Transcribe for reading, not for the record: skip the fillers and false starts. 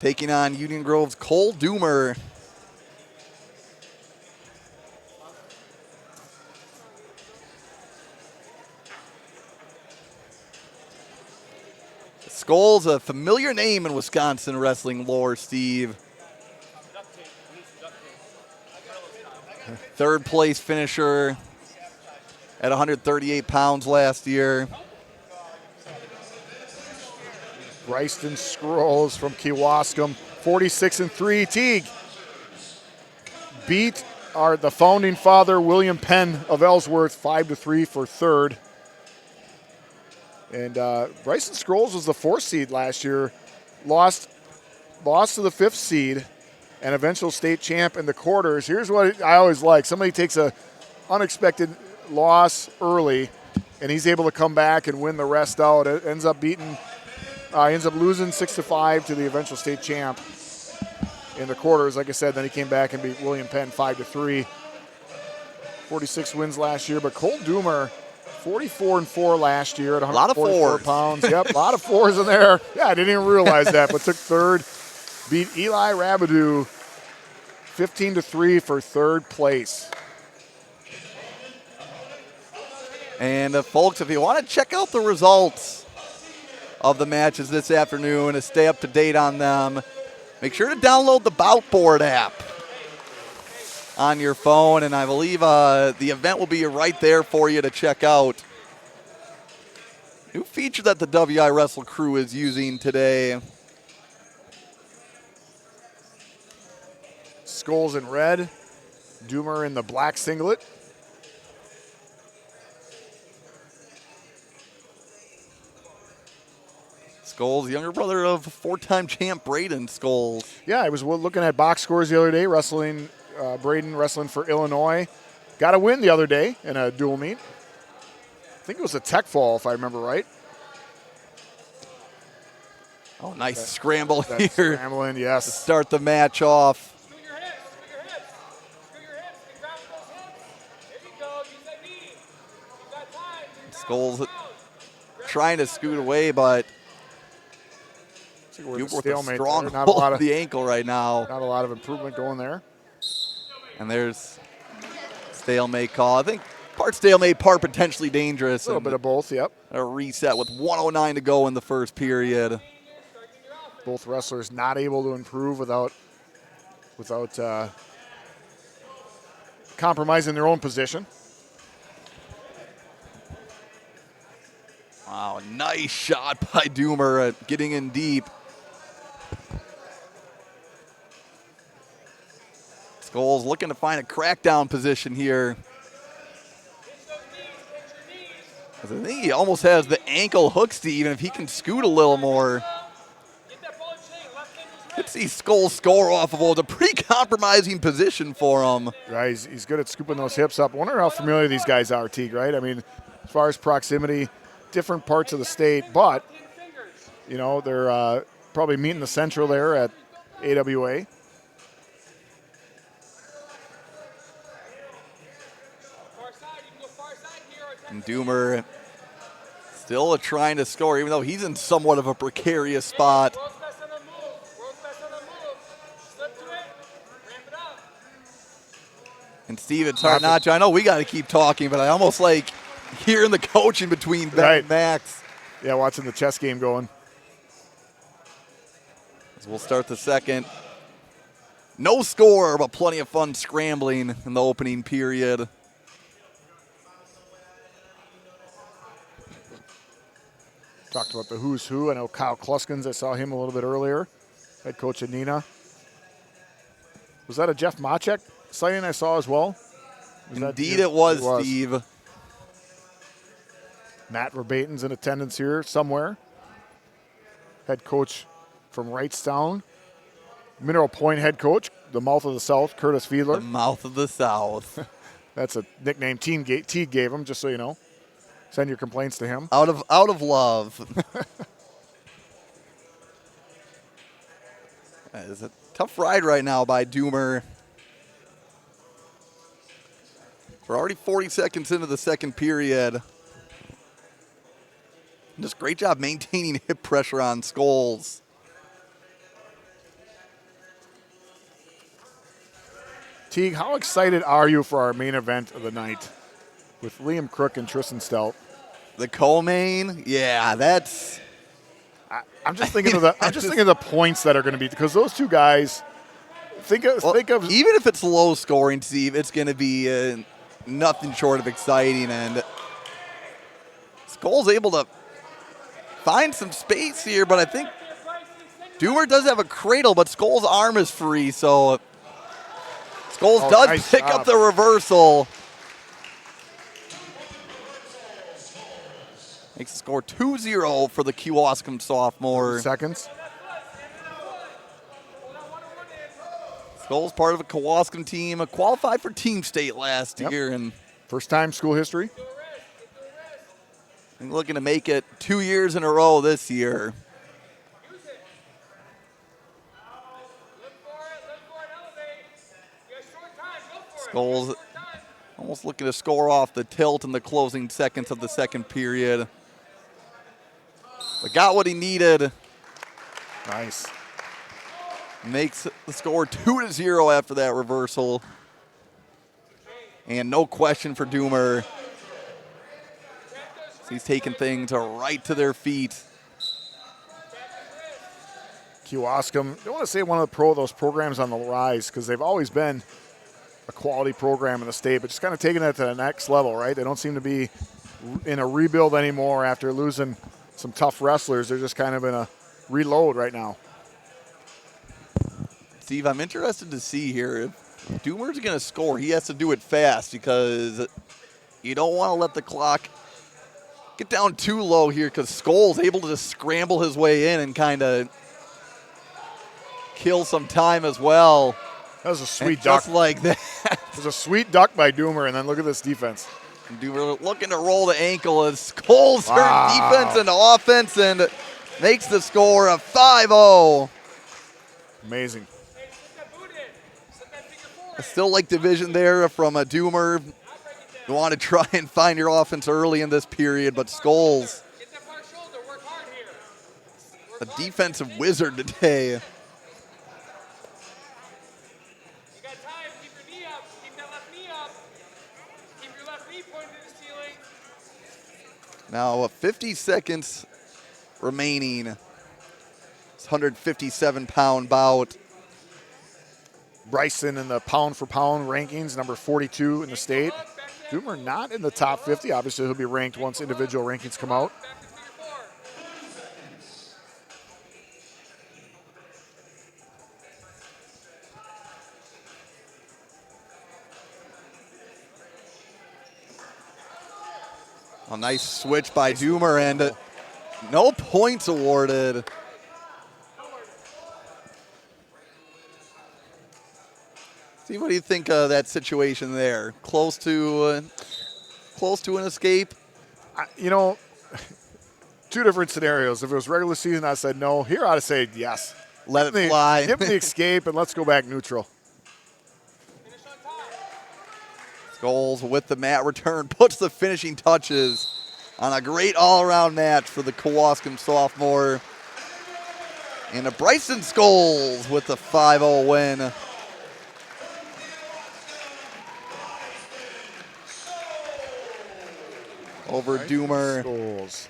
taking on Union Grove's Cole Dummer. Scoles, a familiar name in Wisconsin wrestling lore, Steve. Third place finisher at 138 pounds last year. Bryston Scoles from Kewaskum, 46-3. Teague beat the founding father, William Penn of Ellsworth, 5-3 for third. And Bryston Scoles was the 4th seed last year, lost to the 5th seed and eventual state champ in the quarters. Here's what I always like. Somebody takes a unexpected loss early, and he's able to come back and win the rest out. It ends up losing 6-5 to the eventual state champ in the quarters. Like I said, then he came back and beat William Penn 5-3. 46 wins last year, but Cole Dummer, 44-4 last year at 144 pounds. Yep, a lot of fours in there. Yeah, I didn't even realize that, but took third. Beat Eli Rabidou 15-3 for third place. And folks, if you want to check out the results of the matches this afternoon and stay up to date on them, make sure to download the Boutboard app on your phone, and I believe the event will be right there for you to check out. New feature that the WI Wrestle crew is using today. Scoles in red, Dummer in the black singlet. Scoles, younger brother of 4-time champ Braden Scoles. Yeah, I was looking at box scores the other day, Braden wrestling for Illinois. Got a win the other day in a dual meet. I think it was a tech fall, if I remember right. Oh, nice scramble here. Scrambling, yes. To start the match off. Scoles trying to scoot away, but with a strong hold of the ankle right now. Not a lot of improvement going there. And there's stalemate call. I think part stalemate, part potentially dangerous. A little bit of both, yep. A reset with 1:09 to go in the first period. Both wrestlers not able to improve without compromising their own position. Wow, nice shot by Dummer getting in deep. Scoles looking to find a crackdown position here. I think he almost has the ankle hook, Steve, and if he can scoot a little more. Let's see Scoles score off of a pretty compromising position for him. Yeah, he's good at scooping those hips up. I wonder how familiar these guys are, Teague, right? I mean, as far as proximity, different parts of the state, but, you know, they're probably meeting the Central there at AWA. And Dummer still trying to score, even though he's in somewhat of a precarious spot. And Steve, it's hard not to. I know we got to keep talking, but I almost like hearing the coaching between Ben and Max. Yeah, watching the chess game going. As we'll start the second. No score, but plenty of fun scrambling in the opening period. Talked about the who's who. I know Kyle Kluskins, I saw him a little bit earlier. Head coach of Nina. Was that a Jeff Machek sighting I saw as well? Indeed it was, Steve. Matt Verbaten's in attendance here somewhere. Head coach from Wrightstown. Mineral Point head coach, the mouth of the South, Curtis Fiedler. The mouth of the South. That's a nickname Teague gave him, just so you know. Send your complaints to him. Out of love. It's a tough ride right now by Dummer. We're already 40 seconds into the second period. Just great job maintaining hip pressure on Scoles. Teague, how excited are you for our main event of the night with Liam Crook and Tristan Stout? The co-main, yeah, that's. I'm just thinking of the points that are going to be, because those two guys. Think of even if it's low scoring, Steve, it's going to be nothing short of exciting. And Scoles able to find some space here, but I think Dummer does have a cradle, but Scoles' arm is free, so Scoles does nice pick job. up the reversal. Makes the score 2-0 for the Kewaskum sophomore. Seconds. Scoles part of a Kewaskum team, qualified for team state last year, and first time school history. looking to make it 2 years in a row this year. Scoles almost looking to score off the tilt in the closing seconds of the second period. But got what he needed. Nice. Makes the score 2-0 after that reversal. And no question for Dummer. He's taking things right to their feet. Kewaskum, I don't want to say one of those programs on the rise, because they've always been a quality program in the state, but just kind of taking it to the next level, right? They don't seem to be in a rebuild anymore after losing some tough wrestlers. They're just kind of in a reload right now. Steve, I'm interested to see here if Dummer's going to score. He has to do it fast, because you don't want to let the clock get down too low here, because Scoles able to just scramble his way in and kind of kill some time as well. That was a sweet And duck. just like that. It was a sweet duck by Dummer, and then look at this defense. Dummer looking to roll the ankle as Scoles turns defense into offense and makes the score a 5-0. Amazing. I still like the vision there from a Dummer. You want to try and find your offense early in this period, but Scoles, a defensive wizard today. Now 50 seconds remaining. It's 157-pound bout. Bryston in the pound-for-pound rankings, number 42 in the state. Dummer not in the top 50. Obviously, he'll be ranked once individual rankings come out. A nice switch by Dummer, and no points awarded. See, what do you think of that situation there? Close to an escape? You know, two different scenarios. If it was regular season, I said no. Here, I'd say yes. Let it fly. Give me the escape, and let's go back neutral. Scoles with the mat return puts the finishing touches on a great all-around match for the Kewaskum sophomore. And a Bryston Scoles with the 5-0 win. Over Dummer. Scoles.